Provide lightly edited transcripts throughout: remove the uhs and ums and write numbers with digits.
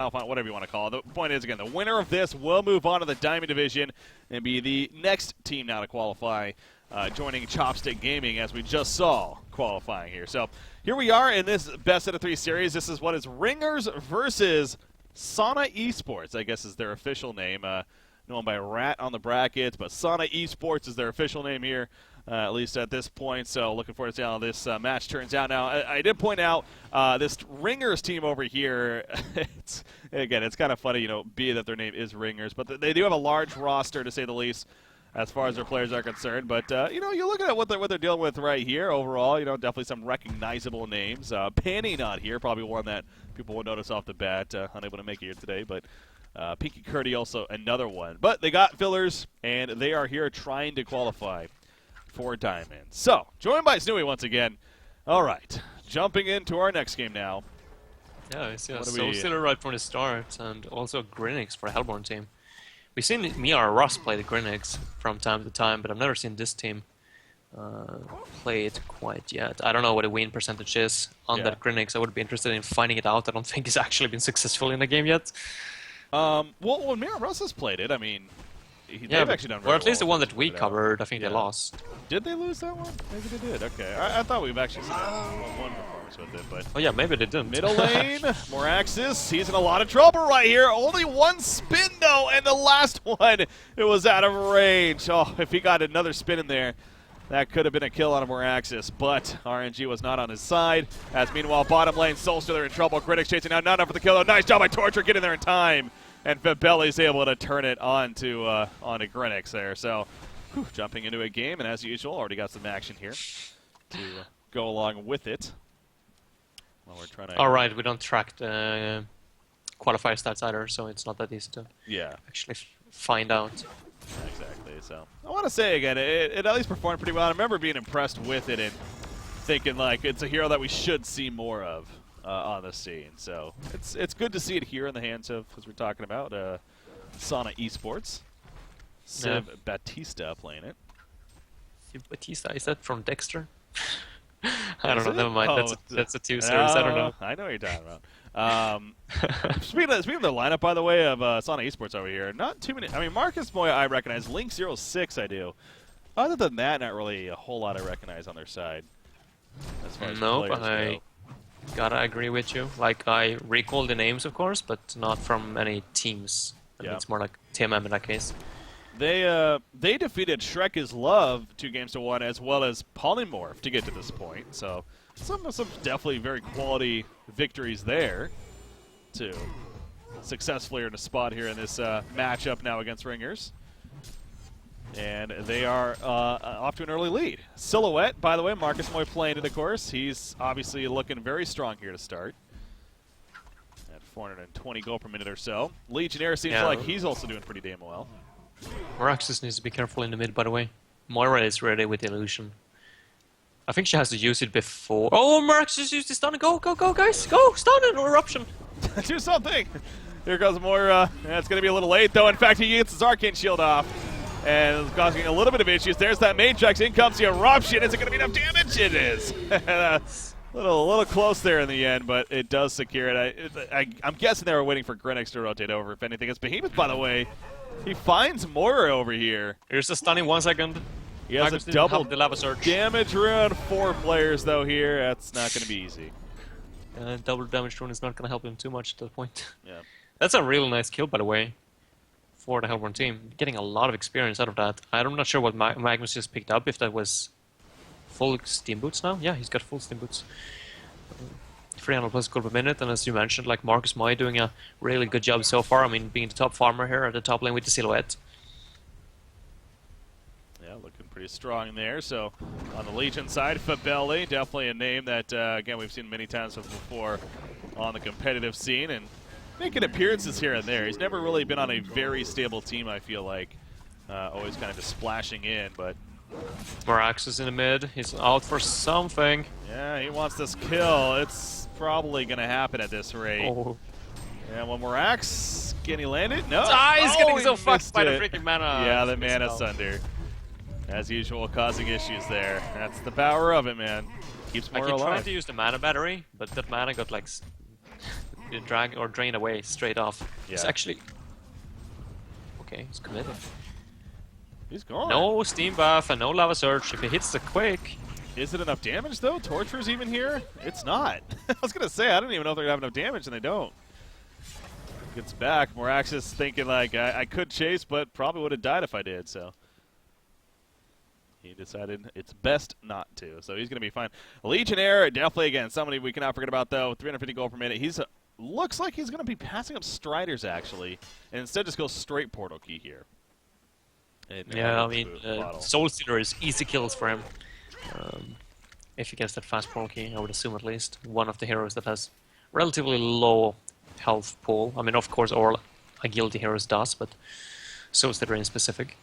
whatever you want to call it. The point is, again, the winner of this will move on to the Diamond Division and be the next team now to qualify, joining Chopstick Gaming, as we just saw qualifying here. So here we are in this best out of 3 series. This is what is Ringers versus Sona Esports, I guess is their official name. Known by Rat on the brackets, but Sona Esports is their official name here, at least at this point. So looking forward to see how this match turns out. Now, I did point out this Ringers team over here. It's kind of funny, be that their name is Ringers, but they do have a large roster, to say the least, as far as their players are concerned. But you look at what they're dealing with right here. Overall, definitely some recognizable names. Panny not here, probably one that people will notice off the bat. Unable to make it here today, but. Pinky Curdy also another one. But they got fillers, and they are here trying to qualify for Diamond. So, joined by Snooey once again. All right, jumping into our next game now. Yeah, it's still right from the start, and also Grinix for a Hellborn team. We've seen Mia or Ross play the Grinix from time to time, but I've never seen this team play it quite yet. I don't know what the win percentage is on that Grinix. I would be interested in finding it out. I don't think he's actually been successful in the game yet. Well, when Mira Russ has played it, I mean, they've actually done very well. Or at least the one that we covered, I think they lost. Did they lose that one? Maybe they did. Okay. I thought we've actually seen one performance with it, but... Oh yeah, maybe they didn't. Middle lane, Moraxis, he's in a lot of trouble right here. Only one spin, though, and the last one, it was out of range. Oh, if he got another spin in there, that could have been a kill on Moraxis, but RNG was not on his side. As meanwhile, bottom lane, Soulstealer in trouble. Critics chasing out, not enough for the kill, though. Nice job by Torture getting there in time. And Fabelli's able to turn it onto Grinix there. So, jumping into a game, and as usual, already got some action here to go along with it. Well, we're trying to. All right, we don't track the qualifier stats either, so it's not that easy to actually find out. Exactly. So, I want to say again, it at least performed pretty well. I remember being impressed with it and thinking like it's a hero that we should see more of. On the scene, so it's good to see it here in the hands of, as we're talking about, Sona Esports. Civ Batista playing it. Civ Batista, is that from Dexter? I don't know. Never mind. That's a 2 series. I don't know. I know what you're talking about. Speaking of the lineup, by the way, of Sona Esports over here, not too many. I mean, Marcus Moya I recognize. Link06 I do. Other than that, not really a whole lot I recognize on their side. As far as players go. Gotta agree with you. Like, I recall the names, of course, but not from any teams. It's more like TMM in that case. They defeated Shrek is Love 2-1, as well as Polymorph to get to this point. So some definitely very quality victories there to successfully earn a spot here in this matchup now against Ringers. And they are off to an early lead. Silhouette, by the way, Marcus Moy playing it, of course. He's obviously looking very strong here to start. At 420 gold per minute or so. Legionnaire seems like he's also doing pretty damn well. Moraxis needs to be careful in the mid, by the way. Moira is ready with Illusion. I think she has to use it before. Oh, Moraxis used the stun. Go, guys. Go, stun and eruption. Do something. Here goes Moira. It's going to be a little late, though. In fact, he gets his Arcane Shield off. And it's causing a little bit of issues. There's that Matrix. In comes the Eruption. Is it going to be enough damage? It is. A little close there in the end, but it does secure it. I'm guessing they were waiting for Grinix to rotate over. If anything, it's Behemoth, by the way. He finds Moira over here. Here's the stun in 1 second. He has a double damage rune. 4 players, though, here. That's not going to be easy. Double damage rune is not going to help him too much at that point. Yeah. That's a real nice kill, by the way. For the Hellborn team, getting a lot of experience out of that. I'm not sure what Magnus just picked up, if that was full steam boots now. Yeah, he's got full steam boots. 300 plus gold per minute, and as you mentioned, like Marcus Moy doing a really good job so far. I mean, being the top farmer here at the top lane with the Silhouette. Yeah, looking pretty strong there. So on the Legion side, Fabelli, definitely a name that, again, we've seen many times before on the competitive scene, and making appearances here and there. He's never really been on a very stable team, I feel like. Always kind of just splashing in, but... Barracks in the mid. He's out for something. Yeah, he wants this kill. It's probably going to happen at this rate. Oh. Yeah, well, Barracks, can he land it? No. He's getting so fucked by the freaking mana. Yeah, the mana sunder. As usual, causing issues there. That's the power of it, man. Keeps more alive. I tried to use the mana battery, but that mana got like drag or drain away straight off. Yeah. It's actually... Okay, he's committed. He's gone. No steam buff and no lava surge. If he hits the quick... Is it enough damage, though? Torture's even here? It's not. I was going to say, I don't even know if they're going to have enough damage, and they don't. Gets back. Moraxis thinking, like, I could chase, but probably would have died if I did, so... He decided it's best not to, so he's going to be fine. Legionnaire, definitely, again, somebody we cannot forget about, though. 350 gold per minute. He's looks like he's going to be passing up Striders, actually, and instead just go straight Portal Key here. Yeah, I mean, Soul Stealer is easy kills for him. If he gets that fast Portal Key, I would assume at least. One of the heroes that has relatively low health pool. I mean, of course, all Agility heroes does, but Soul Stealer in specific.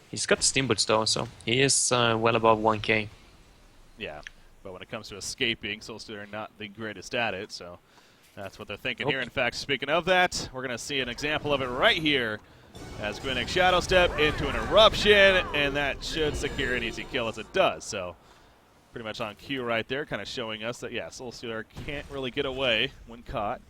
He's got Steam Boots though, so he is well above 1k. Yeah, but when it comes to escaping, Soul Stealer not the greatest at it, so that's what they're thinking here. In fact, speaking of that, we're going to see an example of it right here as Gwynnick Shadow Step into an Eruption, and that should secure an easy kill as it does. So pretty much on cue right there, kind of showing us that, yeah, Soul Stealer can't really get away when caught.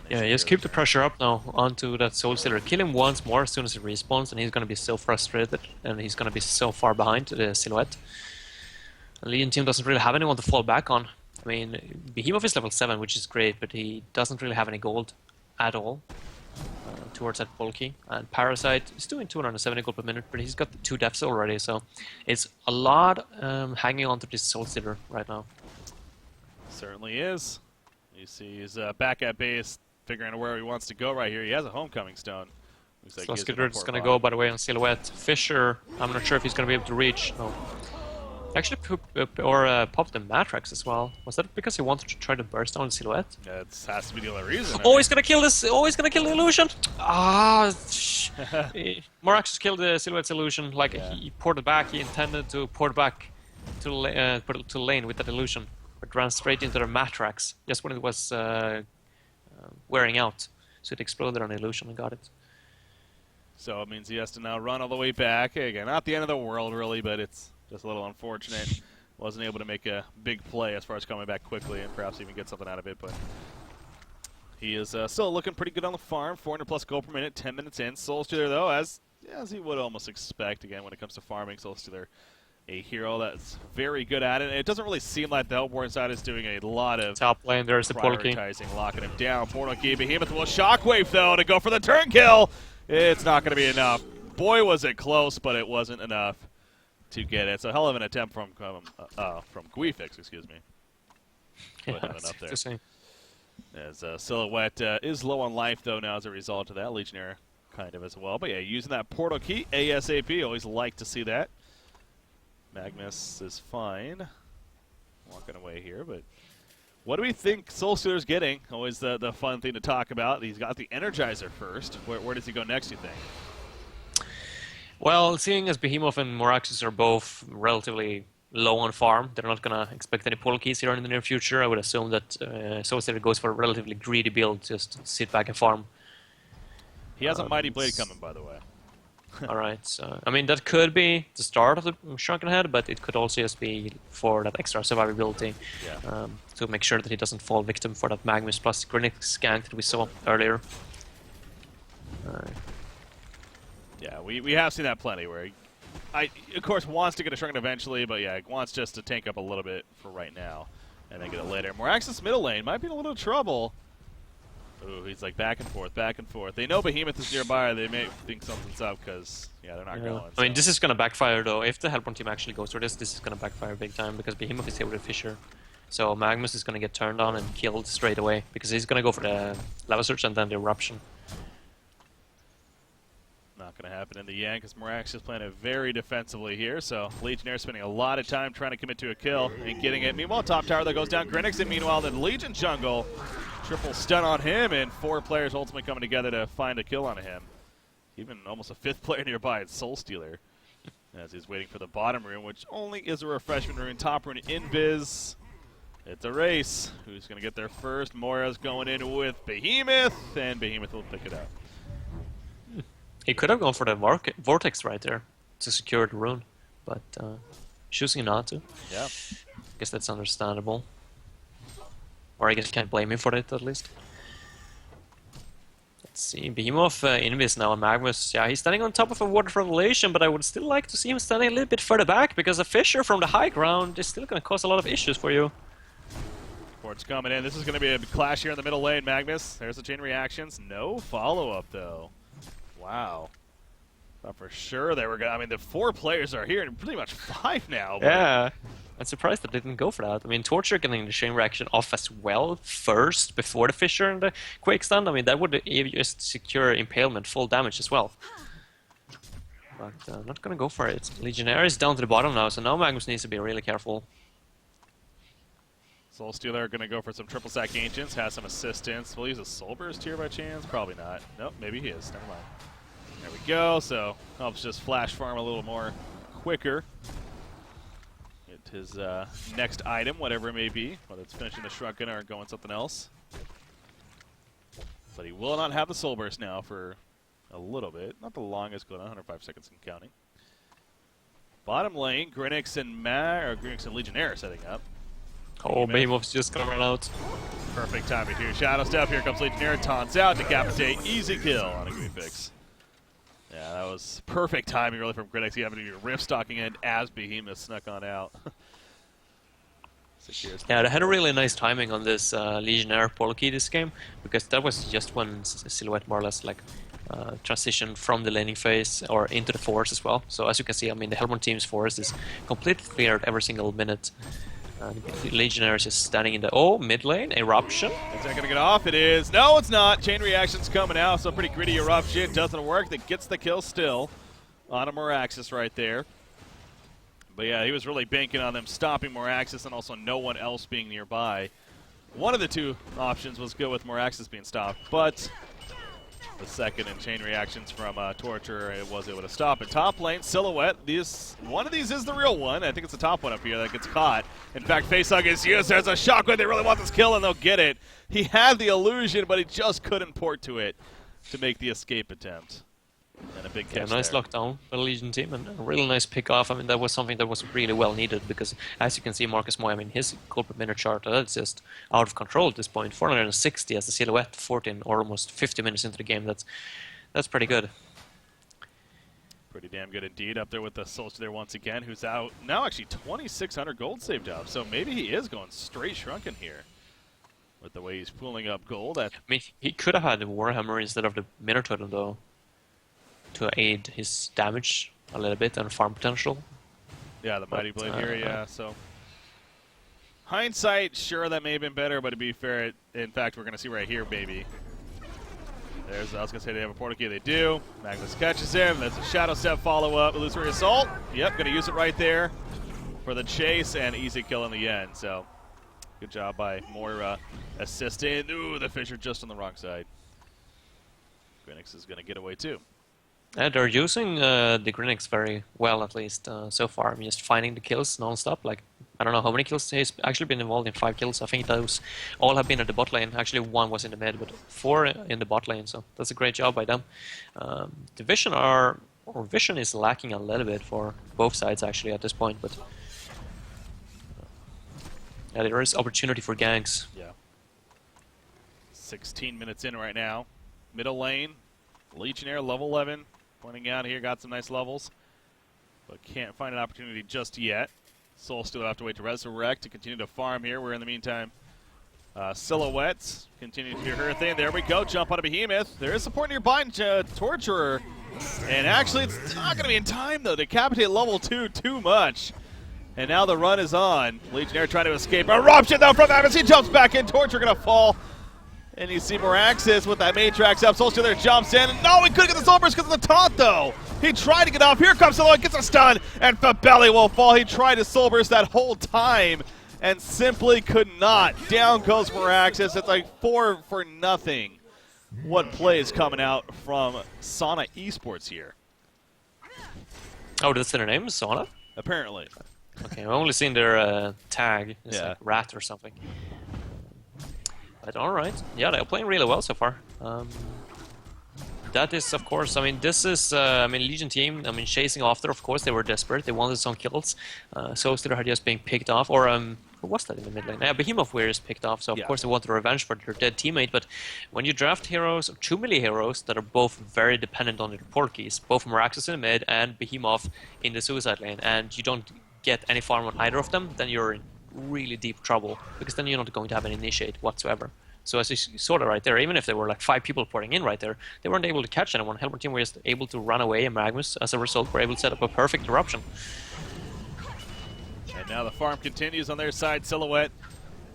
Yeah, just keep the pressure up now onto that Soul Stealer. Kill him once more as soon as he respawns, and he's going to be so frustrated, and he's going to be so far behind the Silhouette. The Legion team doesn't really have anyone to fall back on. I mean, Behemoth is level 7, which is great, but he doesn't really have any gold at all towards that bulky. And Parasite is doing 270 gold per minute, but he's got 2 deaths already, so it's a lot hanging on to this Soul Stealer right now. Certainly is. You see he's back at base, figuring out where he wants to go right here. He has a Homecoming Stone. Sluskitter is going to go, by the way, on Silhouette. Fisher, I'm not sure if he's going to be able to reach. No. Actually, popped the Matrax as well. Was that because he wanted to try to burst down the Silhouette? That has to be the other reason. Oh, he's going to kill this! Oh, he's going to kill the Illusion! Ah! Morax just killed the Silhouette's Illusion. Like, yeah. He poured it back. He intended to pour it back to lane with that Illusion, but ran straight into the Matrax just when it was wearing out. So it exploded on Illusion and got it. So it means he has to now run all the way back. Again, not the end of the world, really, but it's just a little unfortunate. Wasn't able to make a big play as far as coming back quickly and perhaps even get something out of it, but he is still looking pretty good on the farm. 400 plus gold per minute, 10 minutes in. Soul Stealer, though, as he would almost expect, again, when it comes to farming, Soul Stealer, a hero that's very good at it. And it doesn't really seem like the Hellborn side is doing a lot of top lane. There's the Portal Key. Locking him down. Portal Key, Behemoth will Shockwave, though, to go for the turn kill. It's not going to be enough. Boy, was it close, but it wasn't enough to get it. So hell of an attempt from Guifix, excuse me. Yeah, enough there. As Silhouette is low on life, though, now as a result of that. Legionnaire kind of as well. But yeah, using that Portal Key ASAP. Always like to see that. Magnus is fine. Walking away here, but what do we think Soul Stealer's getting? Always the fun thing to talk about. He's got the Energizer first. Where does he go next, you think? Well, seeing as Behemoth and Moraxis are both relatively low on farm, they're not going to expect any Portal Keys here in the near future. I would assume that Soul Stealer goes for a relatively greedy build, just sit back and farm. He has a Mighty Blade coming, by the way. Alright, so, I mean, that could be the start of the Shrunken Head, but it could also just be for that extra survivability, to make sure that he doesn't fall victim for that Magnus plus Grinnick skank that we saw earlier. Yeah, we have seen that plenty, where he, of course, wants to get a Shrunken eventually, but yeah, wants just to tank up a little bit for right now, and then get it later. Moraxis middle lane might be in a little trouble. Ooh, he's like back and forth, back and forth. They know Behemoth is nearby. They may think something's up because, yeah, they're not going. I mean, this is going to backfire, though. If the Hellborn team actually goes for this is going to backfire big time because Behemoth is here with Fisher. So Magnus is going to get turned on and killed straight away because he's going to go for the Lava Surge and then the Eruption. Not going to happen in the end because Morax is playing it very defensively here. So Legionnaire spending a lot of time trying to commit to a kill and getting it. Meanwhile, top tower that goes down. Grinnick's in. Meanwhile, the Legion jungle. Triple stun on him, and 4 players ultimately coming together to find a kill on him. Even almost a 5th player nearby, it's Soul Stealer, as he's waiting for the bottom rune, which only is a refreshment rune. Top rune invis. It's a race. Who's going to get there first? Moira's going in with Behemoth, and Behemoth will pick it up. He could have gone for the Vortex right there to secure the rune, but choosing not to. Yeah. Guess that's understandable. Or I guess you can't blame him for it, at least. Let's see, Behemoth, Invis now, and Magnus. Yeah, he's standing on top of a water revelation, but I would still like to see him standing a little bit further back, because a fissure from the high ground is still going to cause a lot of issues for you. Port's coming in. This is going to be a clash here in the middle lane, Magnus. There's the chain reactions. No follow-up, though. Wow. Thought for sure they were going to... I mean, the 4 players are here, and pretty much 5 now. But... Yeah. I'm surprised that they didn't go for that. I mean, Torture getting the chain reaction off as well first, before the fissure and the quick stun. I mean, that would just secure impalement, full damage as well. But I'm not going to go for it. Legionnaire is down to the bottom now, so now Magnus needs to be really careful. Soul Stealer going to go for some triple sack ancients, has some assistance. Will he use a Soul Burst here by chance? Probably not. Nope, maybe he is. Never mind. There we go. So helps just flash farm a little more quicker. Get his next item, whatever it may be, whether it's finishing the Shrunken or going something else. But he will not have the Soul Burst now for a little bit. Not the longest, going on 105 seconds and counting. Bottom lane, Grinix and Legionnaire setting up. Oh, Behemoth's just gonna run out. Perfect timing here. Shadow Step, here comes Legionnaire, taunts out, decapitate, easy kill on a green fix. Yeah, that was perfect timing really from Grinix. He having to do rift stalking in as Behemoth snuck on out. Yeah, they had a really nice timing on this Legionnaire portal key this game, because that was just when Silhouette more or less like transitioned from the laning phase or into the forest as well. So as you can see, I mean, the Hellborn team's forest is completely cleared every single minute. The Legionnaire is just standing in the mid lane. Eruption. Is that going to get off? It is. No, it's not. Chain reaction's coming out, so pretty gritty Eruption. Doesn't work. That gets the kill still on a Moraxis right there. But yeah, he was really banking on them stopping Moraxis and also no one else being nearby. One of the 2 options was good with Moraxis being stopped, but the second and chain reactions from Torture, it was able to stop. And top lane, Silhouette, one of these is the real one. I think it's the top one up here that gets caught. In fact, Facehug is used. There's a shockwave. They really want this kill, and they'll get it. He had the illusion, but he just couldn't port to it to make the escape attempt. And a big catch nice there. lockdown by the Legion team, and a really nice pick-off. I mean, that was something that was really well needed, because as you can see, Marcus Moy, I mean, his corporate minute chart, that's just out of control at this point. 460 as a Silhouette, 14 or almost 50 minutes into the game. That's pretty good. Pretty damn good indeed. Up there with the Soul Stealer once again, who's out now actually 2,600 gold saved up. So maybe he is going straight Shrunken here with the way he's pulling up gold. I mean, he could have had the Warhammer instead of the Minotaur, though, to aid his damage a little bit and farm potential. Yeah, the Mighty Blade here, yeah. So hindsight, sure, that may have been better, but to be fair, in fact, we're going to see right here, baby. I was going to say they have a portal key. They do. Magnus catches him. That's a Shadow Step follow-up. Illusory Assault. Yep, going to use it right there for the chase and easy kill in the end. So good job by Moira assisting. Ooh, the Fisher just on the wrong side. Grinix is going to get away too. Yeah, they're using the Grinix very well, at least so far. I'm just finding the kills non-stop. Like, I don't know how many kills. He's actually been involved in 5 kills. I think those all have been at the bot lane. Actually, 1 was in the mid, but 4 in the bot lane. So that's a great job by them. The vision is lacking a little bit for both sides actually at this point. But yeah, there is opportunity for ganks. Yeah. 16 minutes in right now. Middle lane, Legionnaire level 11. Pointing out here, got some nice levels, but can't find an opportunity just yet. Soul Stealer have to wait to resurrect to continue to farm here. We're in the meantime, Silhouettes continue to do her thing. There we go, jump on a Behemoth. There is support nearby, Torturer, and actually it's not going to be in time though. Decapitate level 2 too much, and now the run is on. Legionnaire trying to escape. Eruption though from Evans. He jumps back in. Torturer going to fall. And you see Moraxis with that Matrix up. Soul Stealer jumps in. No, he couldn't get the Soul Burst because of the taunt, though. He tried to get off. Here comes Silhouette, gets a stun, and Fabelli will fall. He tried to Soul Burst that whole time and simply could not. Down goes Barracks. It's like 4 for nothing. What play is coming out from Sona Esports here? Oh, that's their name, Sona? Apparently. Okay, I've only seen their tag. It's yeah. like Rat or something. But alright. Yeah, they're playing really well so far. That is, of course, I mean, this is, I mean, Legion team, I mean, chasing after, of course, they were desperate. They wanted some kills. So Stealer had just been picked off, or Who was that in the mid lane? Yeah, Behemoth Weir is picked off, so of Yeah. course they want revenge for their dead teammate, but when you draft heroes, 2 melee heroes that are both very dependent on their port keys, both Barracks in the mid and Behemoth in the suicide lane, and you don't get any farm on either of them, then you're in really deep trouble, because then you're not going to have an initiate whatsoever. So as you saw that right there, even if there were like 5 people pouring in right there, they weren't able to catch anyone. Helmut team were just able to run away, and Magnus, as a result, were able to set up a perfect eruption. And now the farm continues on their side. Silhouette,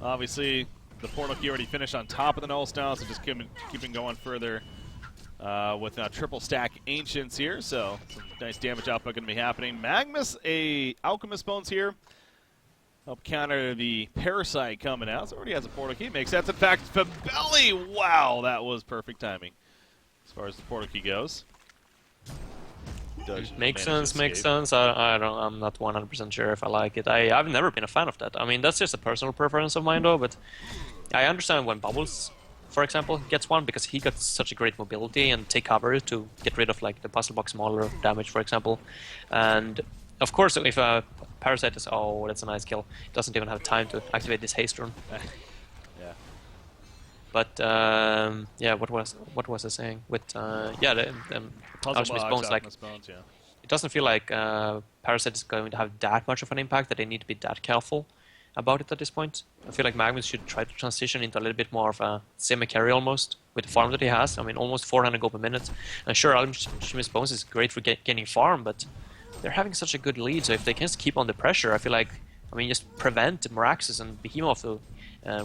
obviously, the portal key already finished on top of the null style, so just keeping going further with triple stack Ancients here. So some nice damage output going to be happening. Magnus, a Alchemist Bones here. Help counter the Parasite coming out. So already has a portal key. Makes sense. In fact, Fabelli, wow, that was perfect timing as far as the portal key goes. Makes sense. I'm not 100% sure if I like it. I've never been a fan of that. I mean, that's just a personal preference of mine, though. But I understand when Bubbles, for example, gets one, because he got such a great mobility and take cover to get rid of like the puzzle box smaller damage, for example. And of course, if a Parasite is, oh, that's a nice kill, it doesn't even have time to activate this haste rune. Yeah. But yeah, what was I saying? With yeah, the Alchemist Bones, like, Bones, yeah. it doesn't feel like Parasite is going to have that much of an impact that they need to be that careful about it at this point. I feel like Magnus should try to transition into a little bit more of a semi-carry almost with the farm that he has. I mean, almost 400 gold per minute. And sure, Alchemist Bones is great for gaining farm, but they're having such a good lead, so if they can just keep on the pressure, I feel like, I mean, just prevent Meraxes and Behemoth to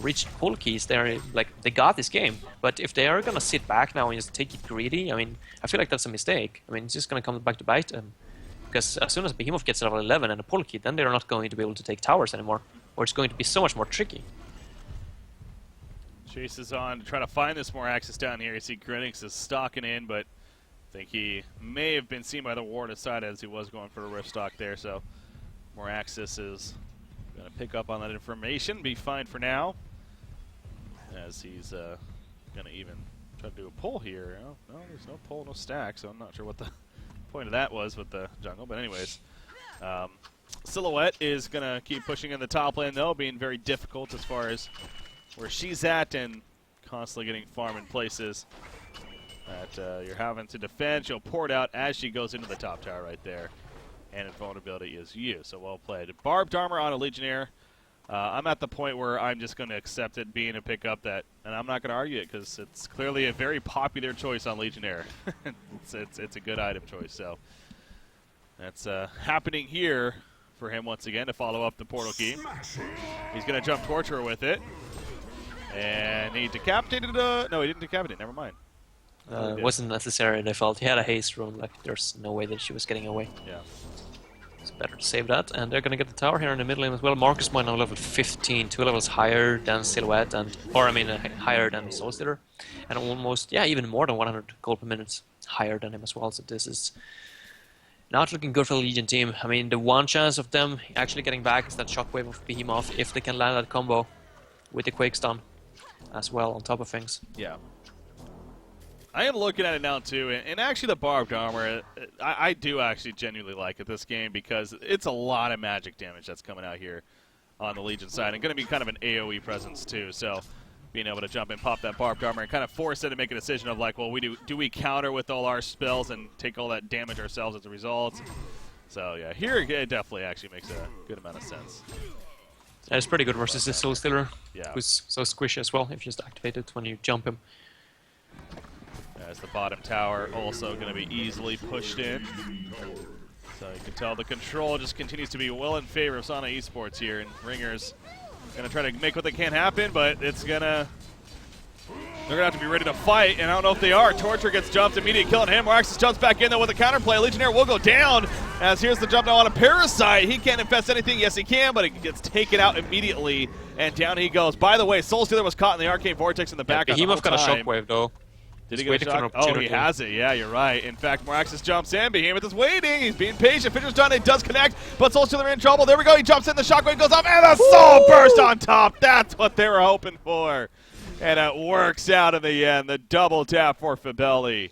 reach pull keys. They got this game, but if they are gonna sit back now and just take it greedy, I mean, I feel like that's a mistake. I mean, it's just gonna come back to bite them, because as soon as Behemoth gets level 11 and a pull key, then they're not going to be able to take towers anymore, or it's going to be so much more tricky. Chase is on to try to find this more access down here. You see Grinix is stalking in, but I think he may have been seen by the ward aside as he was going for a rift stock there, so more access is going to pick up on that information, be fine for now, as he's going to even try to do a pull here. Oh, no, there's no pull, no stack, so I'm not sure what the point of that was with the jungle, but anyways. Silhouette is going to keep pushing in the top lane, though, being very difficult as far as where she's at and constantly getting farm in places that you're having to defend. She'll pour it out as she goes into the top tower right there. And invulnerability is you, so well played. Barbed armor on a Legionnaire. I'm at the point where I'm just going to accept it being a pickup that, and I'm not going to argue it because it's clearly a very popular choice on Legionnaire. it's a good item choice, so that's happening here for him once again to follow up the portal key. He's going to jump Torturer with it. And he decapitated, no, he didn't decapitate, never mind. It wasn't necessary, they felt. He had a haste rune, like there's no way that she was getting away. Yeah. It's better to save that, and they're gonna get the tower here in the mid lane as well. Marcus might now level 15, 2 levels higher than Silhouette, higher than Soul Stealer, and almost, yeah, even more than 100 gold per minute higher than him as well, so this is not looking good for the Legion team. I mean, the one chance of them actually getting back is that Shockwave of Behemoth, if they can land that combo with the Quake Stun as well on top of things. Yeah. I am looking at it now, too, and actually the Barbed Armor, I do actually genuinely like it this game because it's a lot of magic damage that's coming out here on the Legion side and going to be kind of an AoE presence, too. So being able to jump in, pop that Barbed Armor, and kind of force it to make a decision of like, well, do we counter with all our spells and take all that damage ourselves as a result? So, yeah, here it definitely actually makes a good amount of sense. Yeah, it's pretty good versus the Soul Stealer, Yeah. who's so squishy as well if you just activate it when you jump him. As the bottom tower also going to be easily pushed in. So you can tell the control just continues to be well in favor of Sona Esports here, and Ringers going to try to make what they can happen, but it's going to... They're going to have to be ready to fight, and I don't know if they are. Torture gets jumped, immediate kill on him. Meraxes jumps back in, though, with a counterplay. Legionnaire will go down, as here's the jump now on a Parasite. He can't infest anything. Yes, he can, but it gets taken out immediately, and down he goes. By the way, Soul Stealer was caught in the Arcane Vortex in the back. Behemoth got a Shockwave, though. Did he get a shock? Oh, he has it. Yeah, you're right. In fact, Meraxes jumps in. Behemoth is waiting. He's being patient. Fisher's done. It does connect, but Soul Stealer in trouble. There we go. He jumps in. The shockwave goes off, and the Soul Burst on top. That's what they were hoping for. And it works out in the end. The double tap for Fabelli.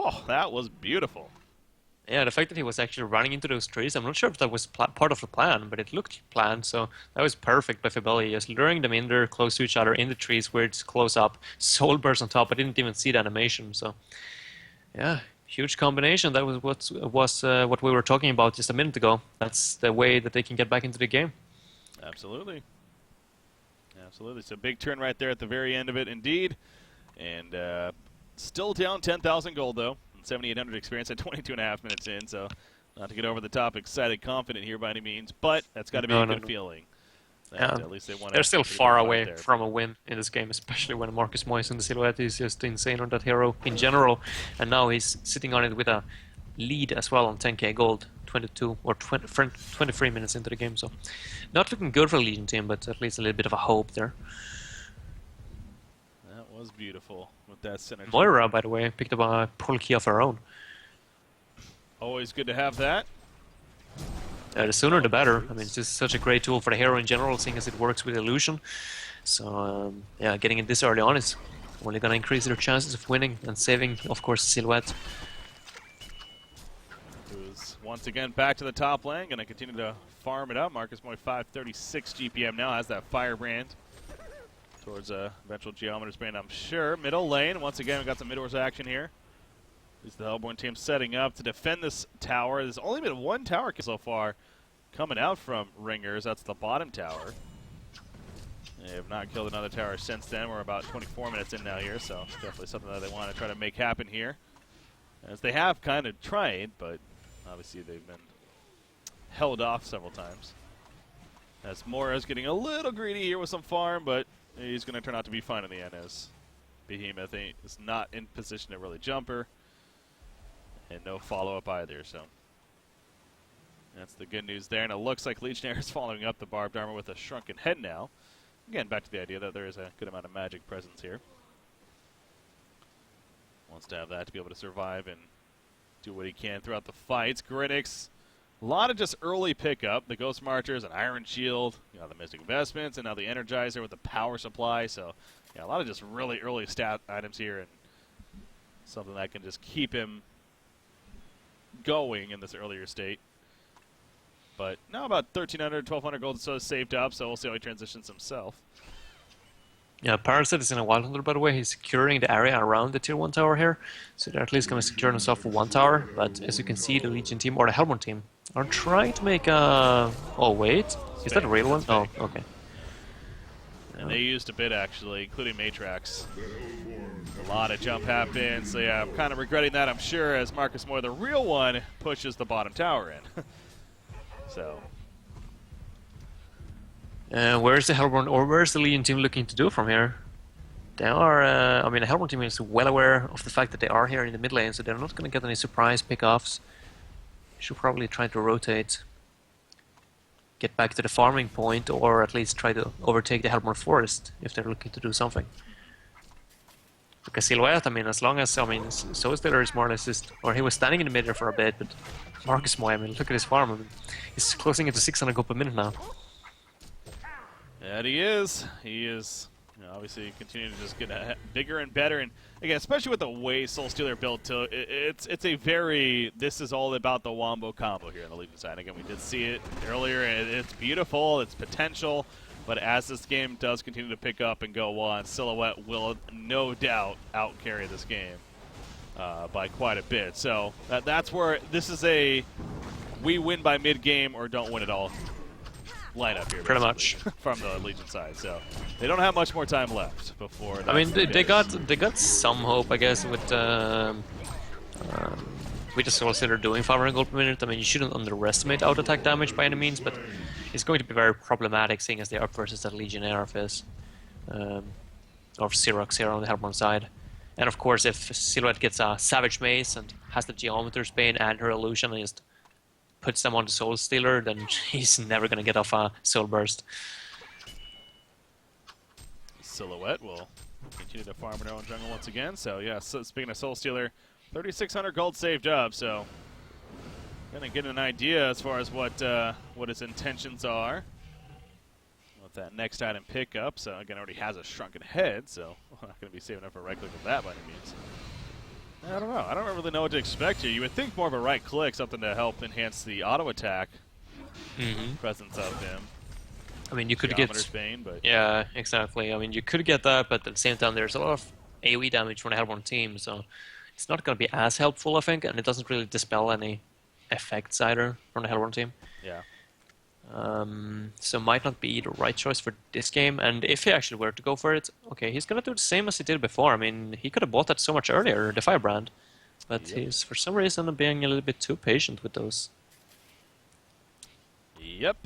Oh, that was beautiful. Yeah, the fact that he was actually running into those trees, I'm not sure if that was part of the plan, but it looked planned, so that was perfect by Fibelli, just luring them in there, close to each other, in the trees where it's close up, soul burst on top. I didn't even see the animation, so yeah, huge combination. That was what we were talking about just a minute ago. That's the way that they can get back into the game. Absolutely. Absolutely. So big turn right there at the very end of it, indeed. And still down 10,000 gold, though. 7,800 experience at 22.5 minutes in, so not to get over the top excited, confident here by any means, but that's got to be a good feeling. That at least they're still far away from a win in this game, especially when Marcus Moyes in the silhouette is just insane on that hero in general, and now he's sitting on it with a lead as well on 10k gold, 22 or 23 minutes into the game, so not looking good for the Legion team, but at least a little bit of a hope there. That was beautiful with that synergy. Moira, by the way, picked up a pull key of her own. Always good to have that. The sooner the better. I mean, it's just such a great tool for the hero in general, seeing as it works with illusion. So, yeah, getting it this early on is only going to increase their chances of winning and saving, of course, Silhouette. Who's once again back to the top lane, going to continue to farm it up. Marcus Moy 536 GPM now, has that Firebrand towards eventual Geometer's Band, I'm sure. Middle lane, once again, we got some mid-wars action here. This is the Hellborn team setting up to defend this tower. There's only been one tower kill so far coming out from Ringers. That's the bottom tower. They have not killed another tower since then. We're about 24 minutes in now here, so definitely something that they want to try to make happen here. As they have kind of tried, but obviously they've been held off several times. As Mora's getting a little greedy here with some farm, but he's going to turn out to be fine in the end, as Behemoth is not in position to really jump her. And no follow-up either, so that's the good news there. And it looks like Legionnaire is following up the barbed armor with a shrunken head now. Again, back to the idea that there is a good amount of magic presence here. Wants to have that to be able to survive and do what he can throughout the fights. Grinix, a lot of just early pickup. The Ghost Marchers, an Iron Shield, you know, the Mystic Investments, and now the Energizer with the power supply. So, yeah, a lot of just really early stat items here, and something that can just keep him going in this earlier state. But now about 1,300, 1,200 gold so saved up, so we'll see how he transitions himself. Yeah, Parasite is in a Wild Hunter, by the way. He's securing the area around the Tier 1 tower here, so they're at least going to secure themselves for one tower. But as you can see, the Legion team, or the Hellborn team, are trying to make a... Oh, wait. Is that a real one? Oh, okay. And they used a bit, actually, including Matrax. A lot of jump happens, so yeah, I'm kind of regretting that, I'm sure, as Marcus Moore, the real one, pushes the bottom tower in. So... where's the Hellborn, or where's the Legion team looking to do from here? They are, I mean, the Hellborn team is well aware of the fact that they are here in the mid lane, so they're not going to get any surprise pickoffs. Should probably try to rotate, get back to the farming point, or at least try to overtake the Hellborn Forest if they're looking to do something. Because Silhouette, I mean, as long as, I mean, Soulstealer is more or less just, or he was standing in the middle for a bit, but Marcus Moy, I mean, look at his farm, I mean, he's closing into 600 gold per minute now. That he is. He is, you know, obviously continuing to just get bigger and better. And again, especially with the way Soulstealer built, too, it's a very, this is all about the wombo combo here on the Legion side. Again, we did see it earlier, and it's beautiful, it's potential. But as this game does continue to pick up and go on, Silhouette will no doubt out-carry this game by quite a bit. So that's where this is a we win by mid-game or don't win at all lineup here. Pretty much. From the Legion side. So they don't have much more time left before. I mean, they got some hope, I guess, with the Soulstealer doing 500 gold per minute. I mean, you shouldn't underestimate out-attack damage by any means, but it's going to be very problematic seeing as they're up versus that Legionnaire of his. Or Xerox here on the Hellborn side. And of course, if Silhouette gets a Savage Mace and has the Geometer's Bane and her Illusion and just puts them on the Soulstealer, then he's never going to get off a Soul Burst. Silhouette will continue to farm in her own jungle once again. So yeah, so speaking of Soulstealer, 3,600 gold saved up, so gonna get an idea as far as what his intentions are with that next item pickup. So again, already has a shrunken head, so we're not gonna be saving up for right click with that by any means. I don't know. I don't really know what to expect here. You would think more of a right click, something to help enhance the auto attack presence of him. I mean, you could Geometer's get... Bane, but Yeah, exactly. I mean, you could get that, but at the same time, there's a lot of AoE damage from the Hellborn team, so it's not going to be as helpful, I think, and it doesn't really dispel any effects either from the Hellborn team. yeah. So might not be the right choice for this game, and if he actually were to go for it, okay, he's going to do the same as he did before. I mean, he could have bought that so much earlier, the Firebrand, but he's, for some reason, being a little bit too patient with those. Yep.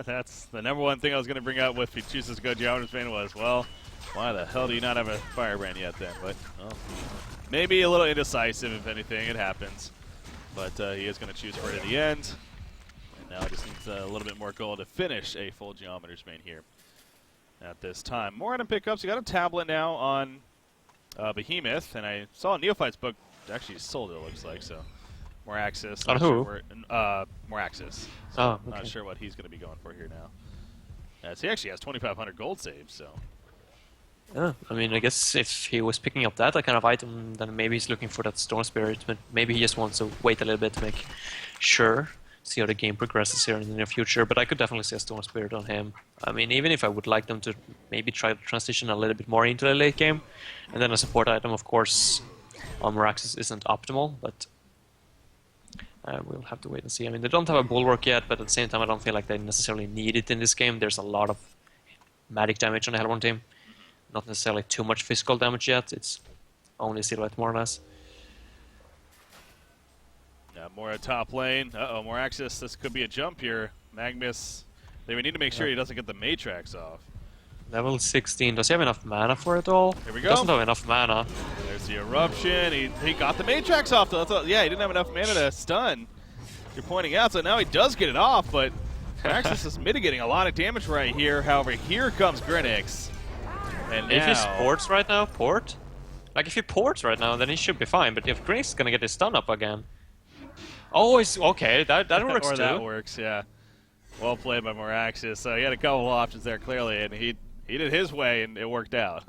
That's the number one thing I was going to bring up if he chooses to go Geometer's Bane was, well, why the hell do you not have a Firebrand yet then? But, well, maybe a little indecisive, if anything. It happens. But he is going to choose for it in the end. And now he just needs a little bit more gold to finish a full Geometer's Bane here at this time. More item pickups. You got a tablet now on Behemoth, and I saw Neophyte's book actually sold, it looks like, so more access. On who? More access. Oh, okay. Not sure what he's going to be going for here now. So he actually has 2,500 gold saves, so. Yeah, I mean, I guess if he was picking up that kind of item, then maybe he's looking for that Storm Spirit, but maybe he just wants to wait a little bit to make sure, see how the game progresses here in the near future, but I could definitely see a Storm Spirit on him. I mean, even if I would like them to maybe try to transition a little bit more into the late game, and then a support item, of course, on Barracks isn't optimal, but we'll have to wait and see. I mean, they don't have a Bulwark yet, but at the same time, I don't feel like they necessarily need it in this game. There's a lot of magic damage on the Hellborn team. Not necessarily too much physical damage yet. It's only silhouette, more or less. More at top lane. Uh-oh, more access. This could be a jump here. Magnus, they would need to make sure he doesn't get the Matrix off. Level 16. Does he have enough mana for it all? Here we He go. doesn't have enough mana. There's the Eruption. He got the Matrix off, though. Yeah, he didn't have enough mana to stun. You're pointing out, so now he does get it off, but Praxis is mitigating a lot of damage right here. However, here comes Grinix. And now, If he ports right now, port? Like, if he ports right now, then he should be fine, but if Grinix is gonna get his stun up again... Oh, it's okay, that works or too. that works, yeah. Well played by Moraxis. So he had a couple of options there, clearly, and he did his way, and it worked out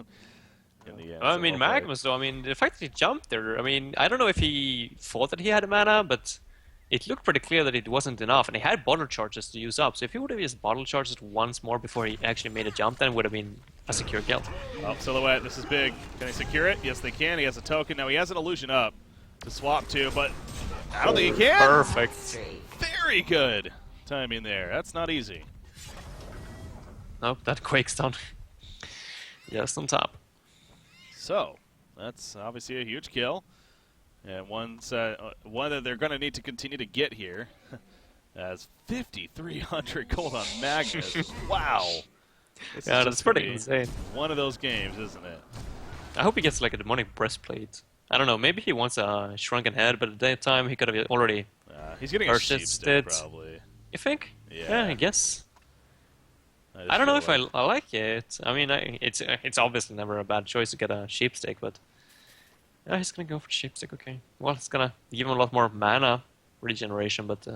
in the end. I So mean, well played. Magnus, though, I mean, the fact that he jumped there, I mean, I don't know if he thought that he had mana, but it looked pretty clear that it wasn't enough, and he had bottle charges to use up, so if he would have used bottle charges once more before he actually made a jump, then it would have been a secure kill. Oh, Silhouette, this is big. Can they secure it? Yes, they can. He has a token. Now he has an illusion up to swap to, but I don't think he can. Perfect. Very good timing there. That's not easy. Nope, that Quake's down. Just on top. So, that's obviously a huge kill. And one that they're going to need to continue to get here. As 5,300 gold on Magnus. Wow. This Yeah, is that's just gonna pretty be insane. one of those games, isn't it? I hope he gets like a demonic breastplate. I don't know, maybe he wants a shrunken head, but at that time he could have already... He's getting a sheep Purchased stick, it. probably. You think? Yeah. I guess. just I don't know if feel I like it. I mean, it's obviously never a bad choice to get a sheep stick, but... Yeah, he's gonna go for sheep stick, okay. Well, it's gonna give him a lot more mana regeneration, but...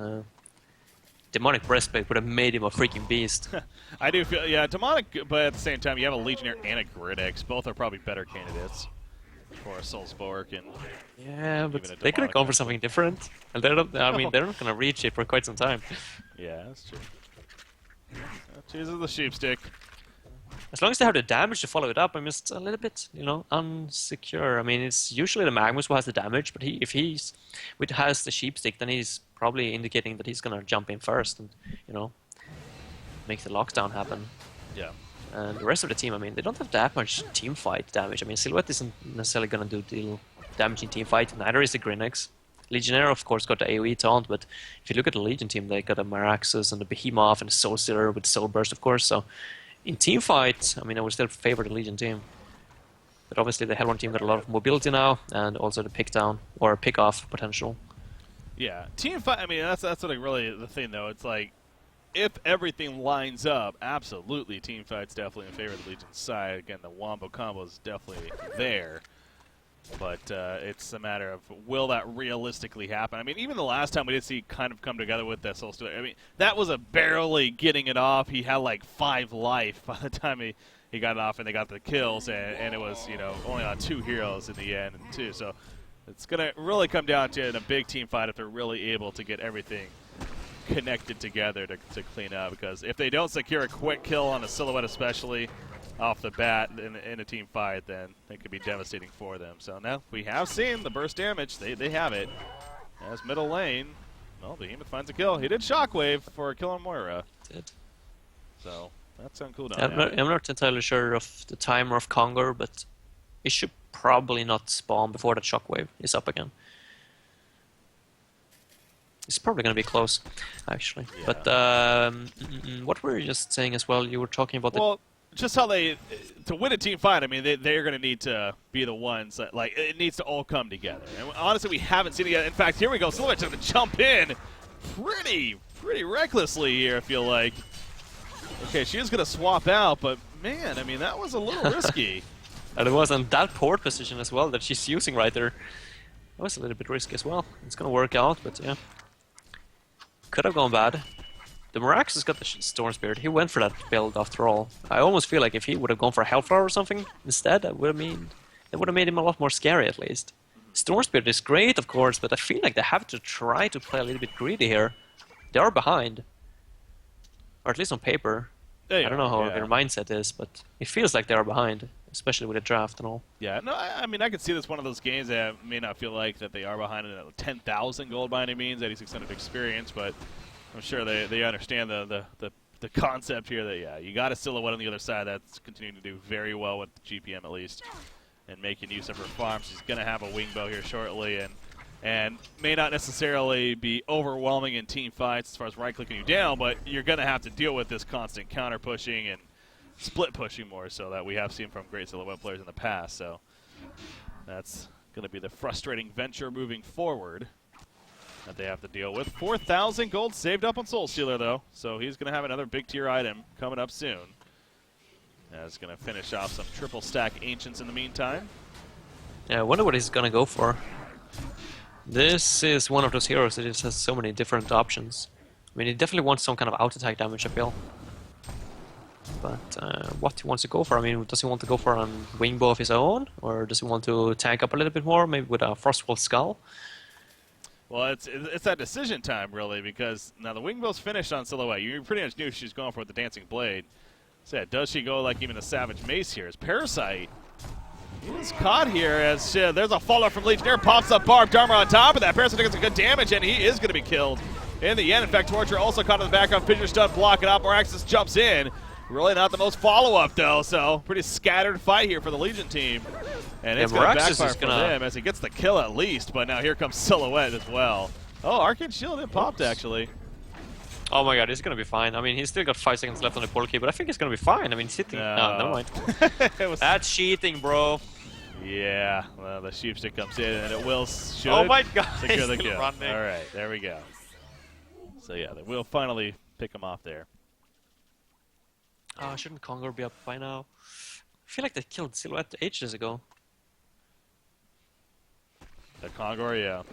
demonic breastplate would have made him a freaking beast. I do feel, yeah, demonic, but at the same time, you have a Legionnaire and a Gridix. Both are probably better candidates for a Soulsborg. And Yeah, but Even a they could have demonic gone for breastplate. something different. And they're not, I mean, they're not gonna reach it for quite some time. yeah, that's true. Chooses the sheep stick. As long as they have the damage to follow it up, I'm just a little bit, unsecure. I mean, it's usually the Magnus who has the damage, but if he's has the sheep stick, then he's probably indicating that he's gonna jump in first and, make the lockdown happen. Yeah. And the rest of the team, I mean, they don't have that much team fight damage. I mean, Silhouette isn't necessarily gonna deal damage in team fight. Neither is the Grinix. Legionnaire, of course, got the AoE taunt, but if you look at the Legion team, they got a Maraxus and the Behemoth and the Soul Stealer with Soul Burst, of course. So in team fight, I mean, I would still favor the Legion team. But obviously the Hellborn team got a lot of mobility now, and also the pick down or pick off potential. Yeah, team fight. I mean, that's what really the thing, though. It's like if everything lines up, absolutely, team fight's definitely in favor of the Legion's side. Again, the wombo combo is definitely there, but it's a matter of will that realistically happen. I mean, even the last time we did see kind of come together with that Soul Stealer. I mean, that was a barely getting it off. He had like 5 life by the time he got it off, and they got the kills, and it was only on 2 heroes in the end, and 2. So It's going to really come down to in a big team fight if they're really able to get everything connected together to clean up. Because if they don't secure a quick kill on a Silhouette especially off the bat in a team fight, then it could be devastating for them. So now we have seen the burst damage. They have it. As middle lane, well, Behemoth finds a kill. He did Shockwave for a kill on Moira. Did. So that's on cooldown. I'm not entirely sure of the timer of Kongor, but it should probably not spawn before that Shockwave is up again. It's probably going to be close, actually. Yeah. But what were you just saying as well? You were talking about well, just how to win a team fight, I mean, they're going to need to be the ones that, like, it needs to all come together. And honestly, we haven't seen it yet. In fact, here we go. Silhouette's going to jump in pretty recklessly here, I feel like. Okay, she is going to swap out, but, man, I mean, that was a little risky. And it was on that port position as well that she's using right there. That was a little bit risky as well. It's going to work out, but yeah. Could have gone bad. The Barracks has got the Storm Spirit. He went for that build after all. I almost feel like if he would have gone for Hellflower or something instead, that would have made him a lot more scary at least. Storm Spirit is great, of course, but I feel like they have to try to play a little bit greedy here. They are behind. Or at least on paper. I don't know how their mindset is, but it feels like they are behind, especially with the draft and all. Yeah, no, I mean, I could see this one of those games that may not feel like that they are behind in 10,000 gold by any means, 8,600 experience, but I'm sure they understand the concept here that, yeah, you got a Silhouette on the other side that's continuing to do very well with the GPM at least and making use of her farm. She's going to have a wing bow here shortly and may not necessarily be overwhelming in team fights as far as right-clicking you down, but you're going to have to deal with this constant counter-pushing and split pushing more so that we have seen from great Silhouette players in the past. So that's going to be the frustrating venture moving forward that they have to deal with. 4,000 gold saved up on Soul Stealer, though, so he's going to have another big tier item coming up soon. That's going to finish off some triple stack Ancients in the meantime. Yeah, I wonder what he's going to go for. This is one of those heroes that just has so many different options. I mean, he definitely wants some kind of out-attack damage, I feel. But what he wants to go for, I mean, does he want to go for a wing bow of his own? Or does he want to tank up a little bit more, maybe with a Frostwall Skull? Well, it's that decision time, really, because now the wing bow's finished on Silhouette. You pretty much knew she's going for the Dancing Blade. So yeah, does she go like even a Savage Mace here? As Parasite, he was caught here as there's a follow from Legionnaire, pops up Barbed Armor on top of that. Parasite gets a good damage, and he is going to be killed in the end. In fact, Torture also caught in the back of Fissure Stun, blocking up. Moraxis jumps in. Really not the most follow-up, though, so pretty scattered fight here for the Legion team. And it's going to backfire for them as he gets the kill at least, but now here comes Silhouette as well. Oh, Arcane Shield, it popped, actually. Oh my god, he's going to be fine. I mean, he's still got 5 seconds left on the portal key, but I think he's going to be fine. I mean, sitting... No, never mind. That's cheating, bro. Yeah, well, the sheepstick comes in, and it will Oh my god, secure the still kill. running. All right, there we go. So yeah, we'll finally pick him off there. Oh, shouldn't Kongor be up by now? I feel like they killed Silhouette ages ago. The Kongor, yeah.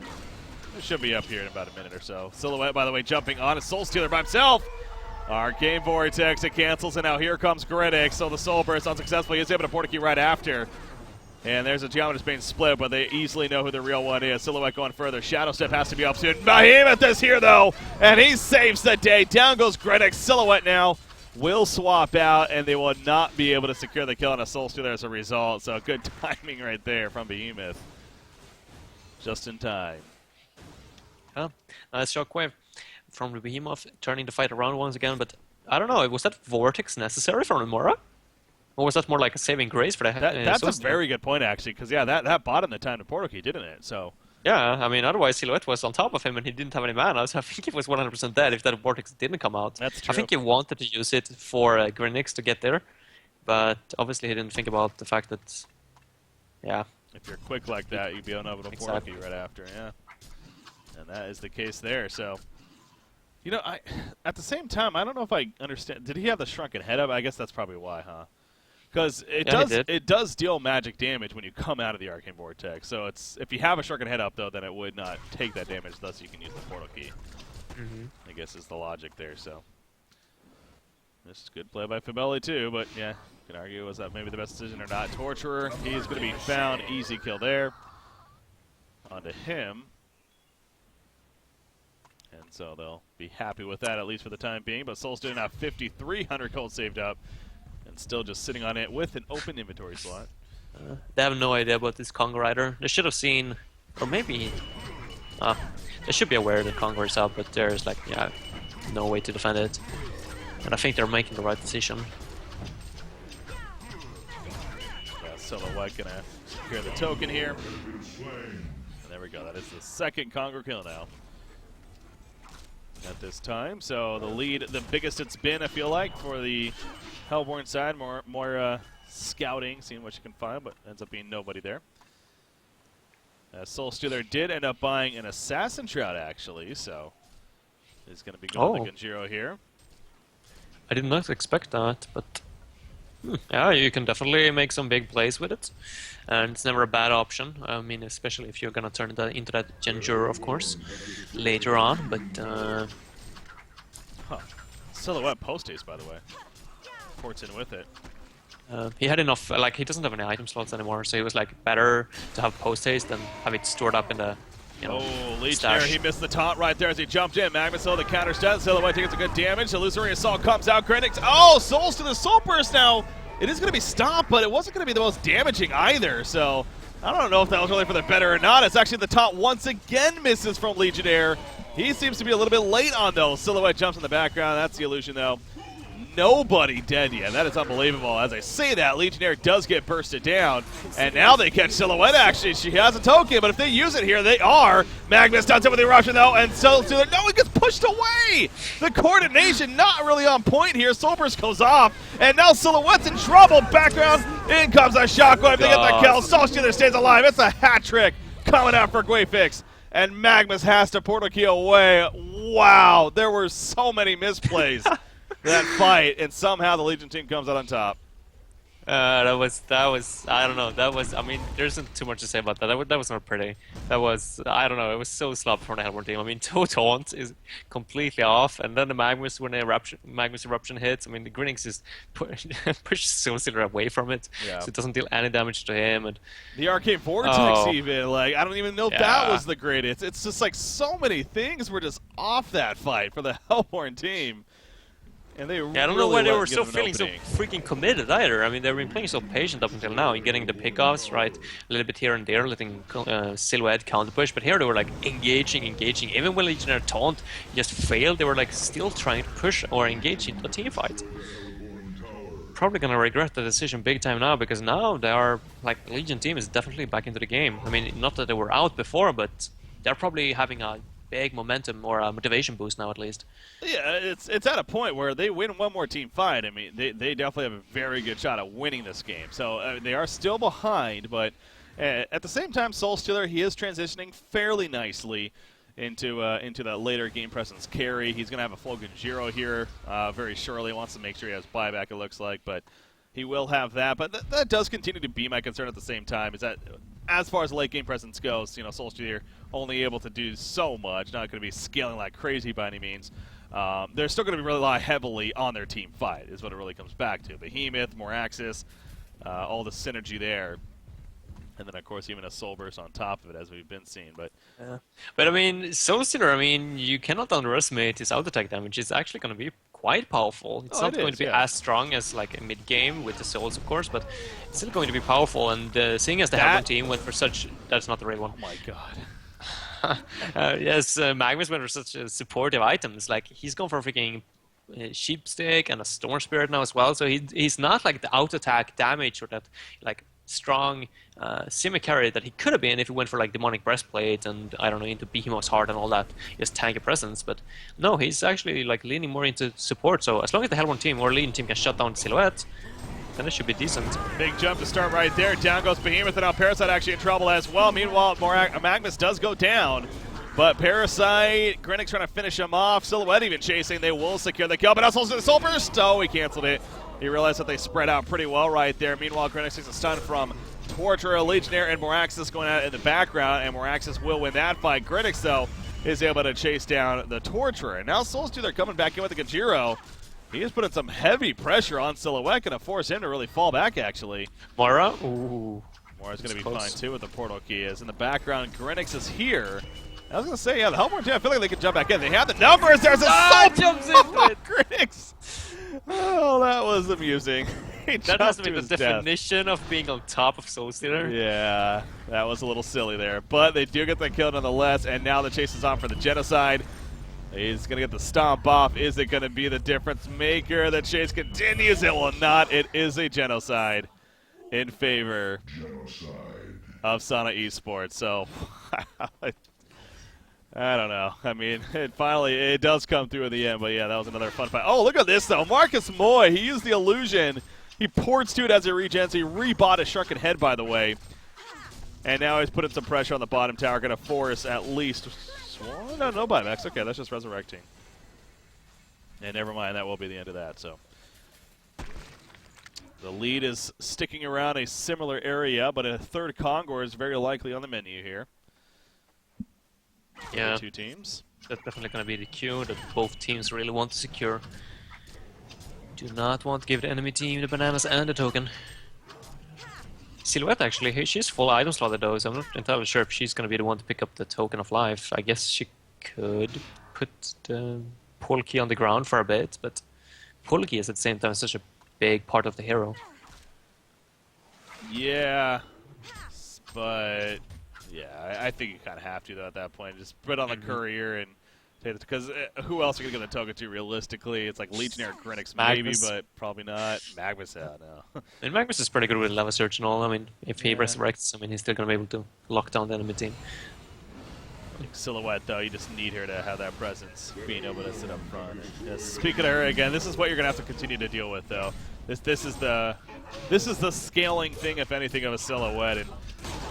It should be up here in about a minute or so. Silhouette, by the way, jumping on a Soul Stealer by himself. Arcane Vortex, it cancels, and now here comes Griddick. So the Soul Burst unsuccessful. He is able to port a key right after. And there's a Geometer's Bane split, but they easily know who the real one is. Silhouette going further. Shadow Step has to be up soon. Behemoth is here, though, and he saves the day. Down goes Griddick. Silhouette now will swap out, and they will not be able to secure the kill on a Soul Stealer as a result. So good timing right there from Behemoth. Just in time. Huh? Nice Shockwave from the Behemoth, turning the fight around once again, but I don't know, was that Vortex necessary from Nomura? Or was that more like a saving grace for the That's a very good point, actually, because, yeah, that bought him the time to portal key, didn't it? So. Yeah, I mean, otherwise Silhouette was on top of him and he didn't have any mana, so I think he was 100% dead if that Vortex didn't come out. That's true. I think he wanted to use it for Grinix to get there, but obviously he didn't think about the fact that, yeah. If you're quick like that, you'd be unable to portal key right after, yeah. And that is the case there, so. You know, at the same time, I don't know if I understand. Did he have the shrunken head up? I guess that's probably why, huh? Because it does deal magic damage when you come out of the Arcane Vortex. So it's if you have a shrunken head up, though, then it would not take that damage, thus you can use the portal key. I guess is the logic there, so. This is good play by Fabelli, too, but yeah, you can argue was that maybe the best decision or not. Torturer, he's going to be found. Easy kill there. onto him. And so they'll be happy with that, at least for the time being. But Solstier now 5,300 gold saved up, and still just sitting on it with an open inventory slot. They have no idea about this Kongor either. They should have seen, or maybe, they should be aware that Kongor is up, but there's like, yeah, no way to defend it. And I think they're making the right decision. Yeah, Silhouette gonna secure the token here. And there we go. That is the second Kongor kill now at this time. So the lead, the biggest it's been, I feel like, for the Hellborn side. More scouting, seeing what you can find, but ends up being nobody there. Soul Stealer did end up buying an Assassin Shroud, actually, so he's going to be going to Genjiro here. I did not expect that, but yeah, you can definitely make some big plays with it, and it's never a bad option. I mean, especially if you're going to turn that into that Genjiro, of course, later on, but... Silhouette post-haste, by the way. Ports in with it. He had enough, like, he doesn't have any item slots anymore, so it was, like, better to have post-haste than have it stored up in the, you know, Legionnaire, he missed the taunt right there as he jumped in. Magnus the counter stun. Silhouette takes a good damage. Illusory Assault comes out. Grenix, Souls to the Soul Burst now. It is going to be stopped, but it wasn't going to be the most damaging either, so I don't know if that was really for the better or not. It's actually the taunt once again misses from Legionnaire. He seems to be a little bit late on those. Silhouette jumps in the background. That's the illusion, though. Nobody dead yet. That is unbelievable. As I say that, Legionnaire does get bursted down, and now they catch Silhouette, actually. She has a token, but if they use it here, they are. Magnus does it with the eruption, though, and so no, it gets pushed away. The coordination not really on point here. Soulburst goes off, and now Silhouette's in trouble. Background, in comes a shockwave. They get the kill. Soulstealer stays alive. It's a hat trick coming out for Guayfix, and Magnus has to portal key away. Wow, there were so many misplays. That fight, and somehow the Legion team comes out on top. That was, I don't know, I mean, there isn't too much to say about that. That was not pretty. That was, I don't know, it was so sloppy from the Hellborn team. I mean, taunt is completely off, and then the Magnus, when the Magnus eruption hits, I mean, the Grinix just pushes Soulstealer away from it, so it doesn't deal any damage to him. And the Arcane Vortex even, like, I don't even know if that was the greatest. It's just like so many things were just off that fight for the Hellborn team. And they I don't know why they were so feeling so freaking committed either. I mean, they've been playing so patient up until now and getting the pickoffs, right? A little bit here and there, letting Silhouette counter push. But here they were like engaging. Even when Legionnaire taunt just failed, they were like still trying to push or engage into a team fight. Probably gonna regret the decision big time now, because now they are like, the Legion team is definitely back into the game. I mean, not that they were out before, but they're probably having a big momentum or a motivation boost now, at least. Yeah, it's at a point where they win one more team fight. I mean, they definitely have a very good shot at winning this game. So they are still behind, but at the same time, Soulstealer, he is transitioning fairly nicely into that later game presence carry. He's going to have a full Genjiro here very shortly. He wants to make sure he has buyback, it looks like, but he will have that. But that does continue to be my concern at the same time, is that as far as late game presence goes, you know, Soulstealer only able to do so much, not going to be scaling like crazy by any means. They're still going to rely heavily on their team fight, is what it really comes back to. Behemoth, Moraxis, all the synergy there. And then, of course, even a Soul Burst on top of it, as we've been seeing. But I mean, Soulstealer, I mean, you cannot underestimate his auto-attack damage. It's actually going to be quite powerful. It's not going to be as strong as like a mid-game with the Souls, of course, but it's still going to be powerful. And seeing as the Hellborn team went for such... That's not the right one. Oh, my God. Yes, Magnus went for such supportive items. Like, he's gone for a freaking Sheepstick and a Storm Spirit now as well. So he's not like the auto-attack damage or that like strong semi-carry that he could have been if he went for like Demonic Breastplate and, I don't know, into Behemoth's Heart and all that, just tanky presence. But no, he's actually like leaning more into support. So as long as the Hellborn team or Legion team can shut down Silhouette, then it should be decent. Big jump to start right there. Down goes Behemoth, and now Parasite actually in trouble as well. Meanwhile, Magnus does go down, but Parasite, Grinix trying to finish him off. Silhouette even chasing. They will secure the kill, but also the Soul Burst. Oh, he canceled it. He realized that they spread out pretty well right there. Meanwhile, Grinix takes a stun from Torturer, Legionnaire, and Moraxis going out in the background, and Moraxis will win that fight. Grinix, though, is able to chase down the Torturer. And now Soulstealer coming back in with the Genjiro. He is putting some heavy pressure on Silhouette, going to force him to really fall back, actually. Moira? Ooh. Mora's going to be fine too with the portal key. As in the background, Grinix is here. I was going to say, yeah, the Hellborn team, I feel like they could jump back in. They have the numbers. There's a jumps into it. Grinix. Oh, that was amusing. That has to be the definition of being on top of Soul Stealer. Yeah, that was a little silly there. But they do get the kill nonetheless, and now the chase is on for the Genocide. He's going to get the stomp off. Is it going to be the difference maker? The chase continues. It will not. It is a Genocide in favor of Sona Esports. So, I don't know. I mean, it does come through in the end, but yeah, that was another fun fight. Oh, look at this, though. Marcus Moy, he used the illusion. He ports to it as it regens. He rebought a Shrunken Head, by the way. And now he's putting some pressure on the bottom tower. Going to force at least... No buybacks. Okay, that's just resurrecting. And never mind, that will be the end of that. So the lead is sticking around a similar area, but a third Kongor is very likely on the menu here. Yeah, two teams. That's definitely going to be the cue that both teams really want to secure. Do not want to give the enemy team the bananas and the token. Silhouette, actually, she's full item slotted though, so I'm not entirely sure if she's going to be the one to pick up the token of life. I guess she could put the pull key on the ground for a bit, but pull key is at the same time such a big part of the hero. Yeah, but yeah, I think you kind of have to though at that point. Just put on the courier and take it, because who else are you going to get the token to realistically? It's like Legionnaire Grinix maybe, but probably not. Magnus, no. And Magnus is pretty good with Lava Search and all. I mean, if he resurrects, I mean, he's still going to be able to lock down the enemy team. Silhouette, though, you just need her to have that presence, being able to sit up front. And, speaking of her again, this is what you're going to have to continue to deal with, though. This is the scaling thing, if anything, of a Silhouette, and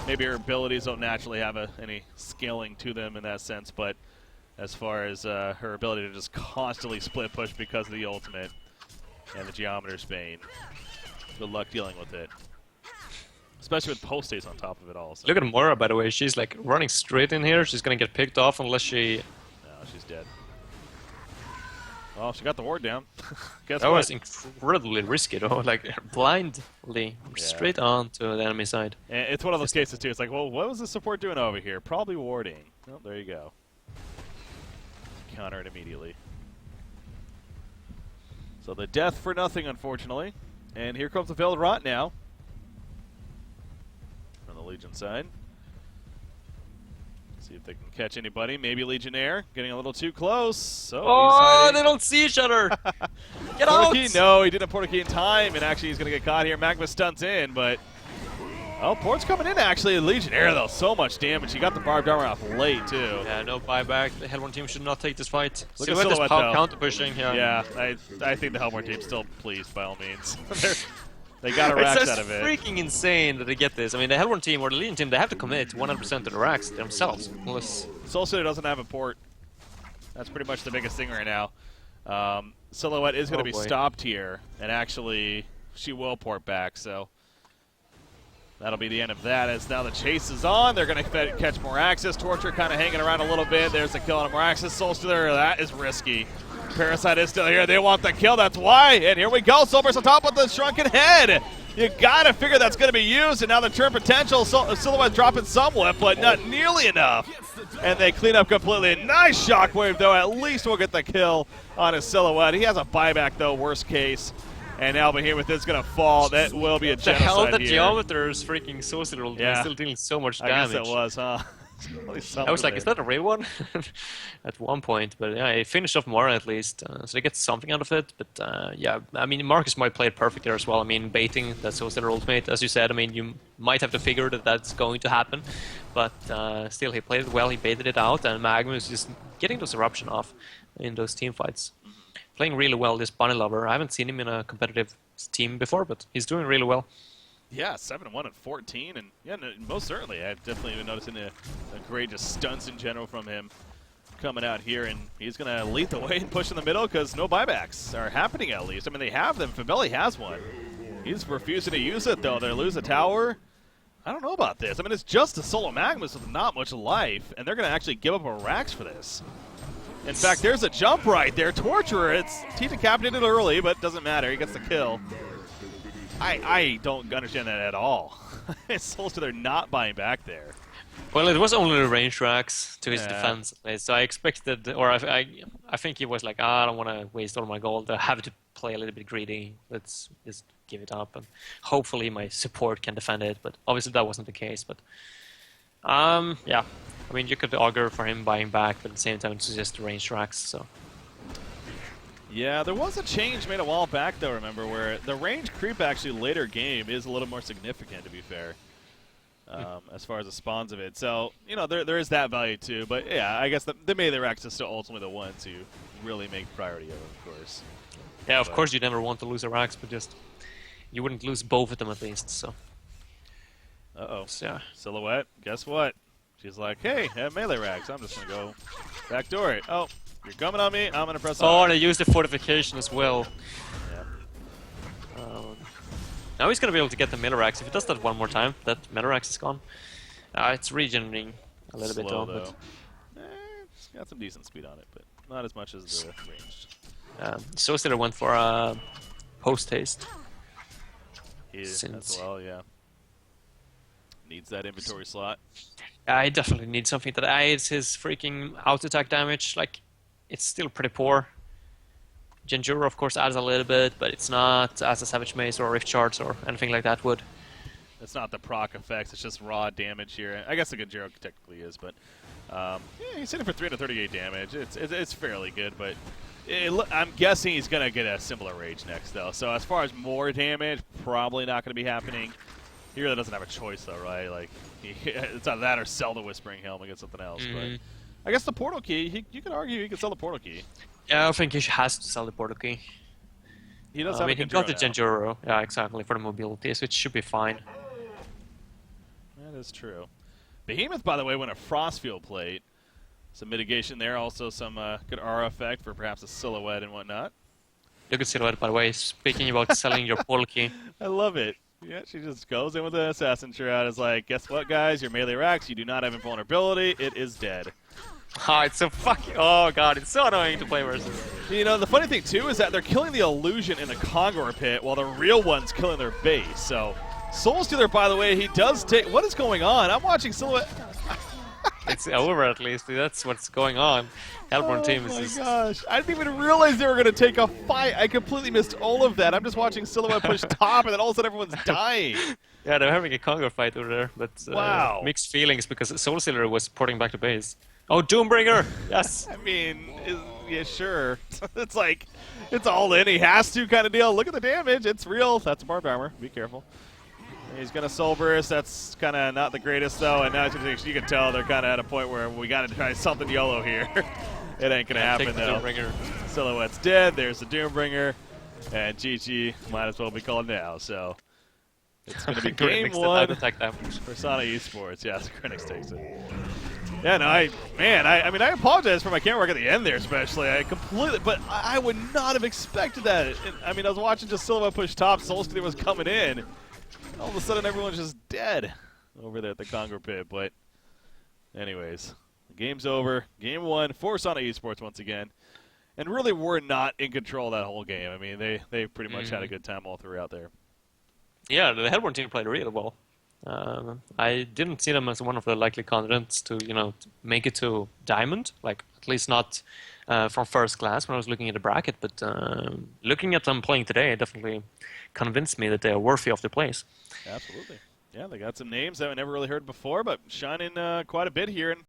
maybe her abilities don't naturally have any scaling to them in that sense, but as far as her ability to just constantly split push because of the ultimate and the Geometer's Bane, good luck dealing with it. Especially with post haste on top of it all. So. Look at Mora, by the way. She's like running straight in here. She's going to get picked off unless she... No, she's dead. Well, she got the ward down. Guess that what? was incredibly risky, though. Like, blindly straight on to the enemy side. And it's one of those cases, too. It's like, well, what was the support doing over here? Probably warding. Oh, there you go. Counter it immediately. So the death for nothing, unfortunately. And here comes the Veiled Rot now. On the Legion side. See if they can catch anybody. Maybe Legionnaire getting a little too close. So oh, they don't see each other. Get out! Key? No, he didn't portal key in time, and actually he's going to get caught here. Magma stunts in, but oh, port's coming in actually. Legionnaire though, so much damage. He got the barbed armor off late too. Yeah, no buyback. The Hellborn team should not take this fight. Look at Silhouette though. Counter pushing. Yeah, I think the Hellborn team's still pleased by all means. They got a racks out of it. It's freaking insane that they get this. I mean, the Hellborn team or the Legion team, they have to commit 100% to the racks themselves. Soul Stealer doesn't have a port. That's pretty much the biggest thing right now. Silhouette is going to be stopped here, and actually, she will port back, so that'll be the end of that. As now the chase is on, they're going to catch Moraxis. Torture kind of hanging around a little bit. There's a kill on Moraxis. Soul Stealer, that is risky. Parasite is still here. They want the kill. That's why. And here we go. Silver's on top with the Shrunken Head. You got to figure that's going to be used. And now the turn potential. Silhouette dropping somewhat, but not nearly enough. And they clean up completely. Nice shockwave, though. At least we'll get the kill on his Silhouette. He has a buyback, though, worst case. And now Behemoth is going to fall. That will be a genocide the hell, the here. Geometer is freaking so still dealing so much damage. I guess it was, huh? I was like, is that a real one? At one point, but yeah, he finished off more at least, so they get something out of it. But yeah, I mean, Marcus might play it perfect there as well. I mean, baiting, that's also their ultimate, as you said. I mean, you might have to figure that that's going to happen, but still, he played it well, he baited it out, and Magnus is just getting those eruption off in those team fights. Playing really well, this Bunny Lover. I haven't seen him in a competitive team before, but he's doing really well. Yeah, 7-1 and 14, and yeah, most certainly. I've definitely been noticing a great just stunts in general from him coming out here, and he's going to lead the way and push in the middle because no buybacks are happening at least. I mean, they have them. Fabelli has one. He's refusing to use it, though. They lose a tower. I don't know about this. I mean, it's just a solo Magnus with not much life, and they're going to actually give up a Rax for this. In fact, there's a jump right there. Torturer, he decapitated early, but it doesn't matter. He gets the kill. I don't understand that at all. Solstice, they're not buying back there. Well, it was only the range racks to his Yeah. defense, so I expected, or I think he was like, I don't want to waste all my gold. I have to play a little bit greedy. Let's just give it up, and hopefully my support can defend it. But obviously that wasn't the case. But yeah, I mean, you could argue for him buying back, but at the same time, it's just the range racks. So Yeah, there was a change made a while back, though, remember, where the range creep actually later game is a little more significant, to be fair, as far as the spawns of it. So, you know, there is that value, too. But, yeah, I guess the melee racks is still ultimately the ones who really make priority of it, of course. yeah, of course you never want to lose a racks, but just you wouldn't lose both of them at least. So Uh-oh. so, yeah. Silhouette, guess what? She's like, hey, I have melee racks. I'm just going to go backdoor it. Oh, you're coming on me. I'm going to press Oh, R. and I used the fortification as well. Yeah. Now he's gonna be able to get the Millerax. If he does that one more time, that Millerax is gone. It's regenerating a little bit Slow, though. It's got some decent speed on it, but not as much as the ranged. So still went for post haste. As Since- well, yeah. Needs that inventory slot. I definitely need something that aids his freaking auto attack damage. Like, it's still pretty poor. Genjuro, of course, adds a little bit, but it's not as a Savage Mace or Rift Shards or anything like that would. It's not the proc effects, it's just raw damage here. I guess the Genjuro technically is, but yeah, he's hitting for 338 damage. It's fairly good, but I'm guessing he's going to get a similar rage next, though. So as far as more damage, probably not going to be happening. He really doesn't have a choice, though, right? Like, it's either that or sell the Whispering Helm and get something else. But I guess the Portal Key, you could argue he could sell the Portal Key. Yeah, I think he has to sell the Portal Key. He does I have mean, a he got the Genjuro now. Genjuro, yeah, exactly, for the mobility, so it should be fine. That is true. Behemoth, by the way, went a Frostfield plate. Some mitigation there, also some good aura effect for perhaps a silhouette and whatnot. Look at Silhouette, by the way, speaking about selling your Portal Key. I love it. Yeah, she just goes in with the Assassin Shroud. Is like, guess what, guys? Your melee racks, you do not have invulnerability. It is dead. Oh, it's so fucking... Oh, God, it's so annoying to play versus. You know, the funny thing, too, is that they're killing the illusion in the Kongor pit while the real one's killing their base. So, Soul Stealer, by the way, he does take... What is going on? I'm watching Silhouette... It's over, at least. That's what's going on. Hellborn team is just... Oh, my gosh. I didn't even realize they were going to take a fight. I completely missed all of that. I'm just watching Silhouette push top, and then all of a sudden everyone's dying. Yeah, they're having a Kongor fight over there, but Wow. mixed feelings because Soul Stealer was porting back to base. Oh, Doombringer! Yes! I mean, yeah, sure. It's like, it's all in. He has to kind of deal. Look at the damage. It's real. That's a barbed armor. Be careful. He's going to Soul Burst. That's kind of not the greatest, though. And now you can tell they're kind of at a point where we got to try something YOLO here. It ain't going to happen, Take the though. Doombringer. Silhouette's dead. There's the Doombringer. And GG might as well be called now. So it's going to be game Next one attack damage. for Sona Esports. Yeah, Skirmishes takes it. Yeah, no, I mean, I apologize for my camera work at the end there, especially. I completely, but I would not have expected that. I mean, I was watching just Silhouette push top, Soul Stealer was coming in. All of a sudden, everyone's just dead over there at the Kongor pit. But, anyways, the game's over. Game one for Sona Esports once again, and really were not in control that whole game. I mean, they pretty much had a good time all throughout there. Yeah, the Hellborn team played really well. I didn't see them as one of the likely candidates to, to make it to Diamond, like at least not from first class when I was looking at the bracket. But looking at them playing today, it definitely convinced me that they are worthy of the place. Absolutely. Yeah, they got some names that I never really heard before, but shining quite a bit here. And